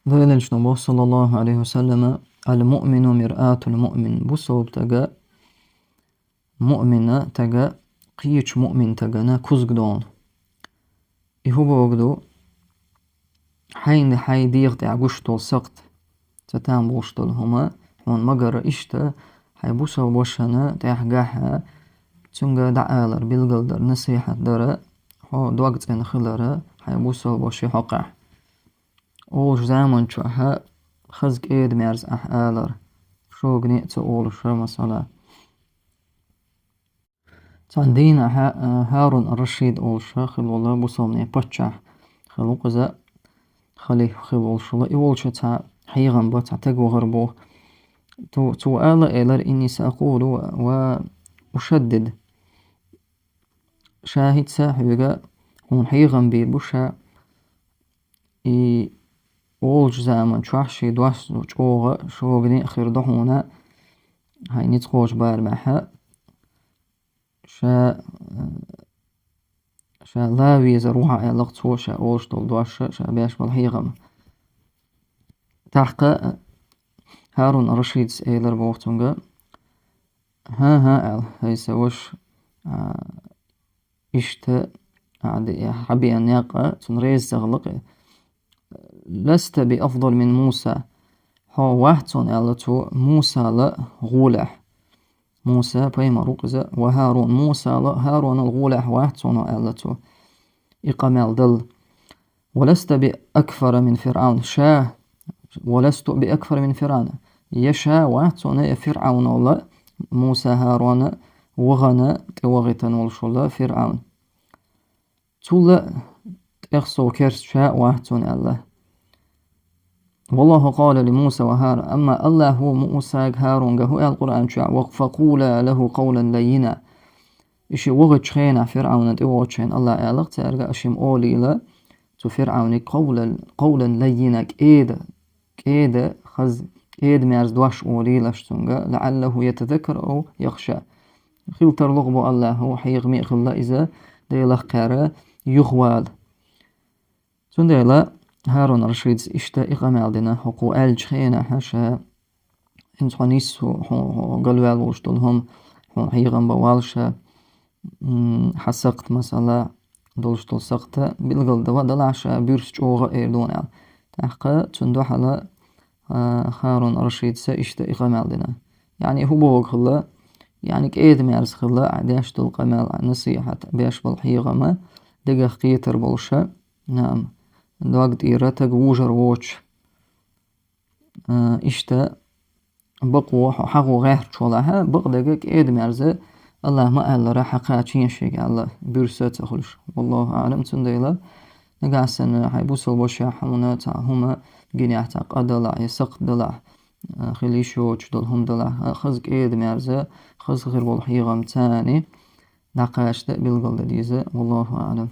ذيل شنو صلى الله عليه وسلم المؤمن مرآة المؤمن بوسوب تجا مؤمنة تجا قيش مؤمن تجانا كوزقدون إهو بوجدو حين حي ديغت عجوشتول سقط تتام بوشتول هما هون مجرى إشتا حي بوسو بوشنا تحجحها تونجا دعالر بالقلدر نصيحة درا هو دوقت إن خلرا حي بوسو بوشي حقع أولش زمان شوها خزق إيد ميرز آلر شو قنيت أولش مثلا تعدين هارون الرشيد أولش خل والله بوصلني بتشح خلو قزا خلي خل أولش الله أولش تع حيغن بتع تجو غربو تو آلا إلر إني سأقول وأشدد شاهد ساحبك هون حيغن بير بوشا إي أولش زمان شوحشي دواس جوغا شو قني أخير دحونا هاي نتخوش بار معها شا لا ويز روحا لغتو شا أولش دول دواشا شا بيش بالحيغم تحقا هارون الرشيد سأيلر بوغتونغا ها أل هاي سوش إشتا عادي حبي أن يقع تنريز تغلق لست بأفضل من موسى هو واحتون ألتو موسى لا غولح موسى بيما رقزة وهارون موسى لا هارون الغولح واحتون ألتو إقامل دل ولست بأكثر من فرعون شاه ولست بأكثر من فرعون يشا واحتون فرعون الله موسى هارون وغنا توغتن والشلا فرعون تولى تخصو كرس شاء واحتون الله والله قال لموسى وهارون أما الله هو موسى هارون هو القرآن شاء فقولا له قولا لينا إشي وغت شخينا فرعون توغتشين الله أعلق تارجع أشيم أولي لا تو فرعون قولا لينا كيدا خز كيد ميرز دواش أولي لاشتونغا لعله يتذكر أو يخشى خلتر لغبو الله هو حيغمي خلا إذا ديلا قارة يغوال تون ديلا هارون رشيد إشتا إقامل دينا حقو ألج خينا حاشا إنتو نيسو قلوال وشتولهم حيغم بوالشا حسقت مثلا دولشتول سقطة بالقل دوا دلعشا بيرس جوغا إيردون تحقا تندو حلا هارون رشيد سا إشتا إقامل دينا يعني هو بوغ خلا يعني كأيد ميرز خلا عديش تلقمال نصيحة بيش بالحيغمة دقا قيتر بولشا نعم دوغد إيراتك ووجر ووش إشتا بقو حقو غير شولها بق دقا كأيد ميرز الله ما أهل راح قاتشين شيء الله بيرسات أخلش والله أعلم تنديلا نقاسن حيبوسو بوشا حمونات هما جيني أحتاق أدلع يسق دلع خليشو تشدلهم دلع خزق إيد ميرزا خزق غير والحيغم تاني نقاش بالقل ديزا والله أعلم.